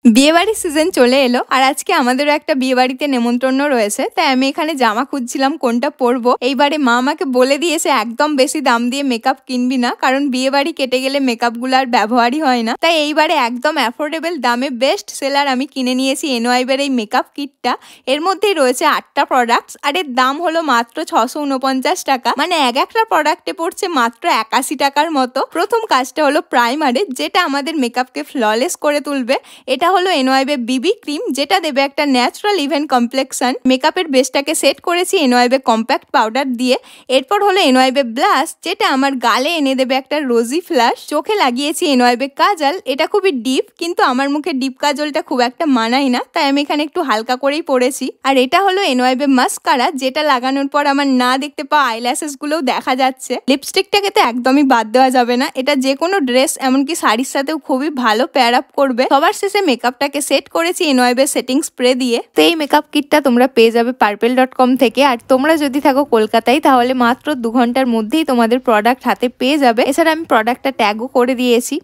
বিয়েবাড়ির সিজন চলে এলো আর আজকে আমাদেরও একটা বিয়েবাড়িতে নেমন্তন্ন রয়েছে, তাই আমি এখানে জামা খুঁজছিলাম কোনটা পরবো। এইবারে মা আমাকে বলে দিয়েছে একদম বেশি দাম দিয়ে মেকআপ কিনবি না, কারণ বিয়েবাড়ি কেটে গেলে মেকআপ গুলো আর ব্যবহারই হয় না। তাই এইবারে একদম অ্যাফোর্ডেবল দামে বেস্ট সেলার আমি কিনে নিয়েছি এনওয়াইবের এই মেকআপ কিটটা। এর মধ্যেই রয়েছে 8টা প্রোডাক্টস আর এর দাম হলো মাত্র 649 টাকা, মানে এক একটা প্রোডাক্টে পড়ছে মাত্র 81 টাকার মতো। প্রথম কাজটা হলো প্রাইমারের, যেটা আমাদের মেকআপকে ফ্ললেস করে তুলবে। এটা হলো এনওয়াইবে বিবি ক্রিম, যেটা দেবে একটা ন্যাচারাল ইভেন কমপ্লেক্সন। মেকআপের বেসটাকে সেট করেছি এনওয়াইবে কম্প্যাক্ট পাউডার দিয়ে। এরপর হলো এনওয়াইবে ব্লাশ, যেটা আমার গালে এনে দেবে একটা রোজি ফ্ল্যাশ। চোখে লাগিয়েছি এনওয়াইবে কাজল, এটা খুবই ডিপ, কিন্তু আমার মুখে ডিপ কাজলটা খুব একটা মানায় না, তাই আমি এখানে একটু হালকা করেই পরেছি। আর এটা হলো এনওয়াইবে মাস্কারা, যেটা লাগানোর পর আমার না দেখতে পাওয়া আইল্যাশেস গুলোও দেখা যাচ্ছে। লিপস্টিকটাকে তো একদমই বাদ দেওয়া যাবে না, এটা যে কোনো ড্রেস এমনকি শাড়ির সাথেও খুবই ভালো পেয়ার আপ করবে। সবার শেষে মেকআপটাকে সেট করেছি এনওয়াইবে সেটিং স্প্রে দিয়ে। তো এই মেকআপ কিটটা তোমরা পেয়ে যাবে purple.com থেকে। আর তোমরা যদি থাকো কলকাতায় তাহলে মাত্র 2 ঘন্টার মধ্যেই তোমাদের প্রোডাক্ট হাতে পেয়ে যাবে। এছাড়া আমি প্রোডাক্টটা ট্যাগও করে দিয়েছি।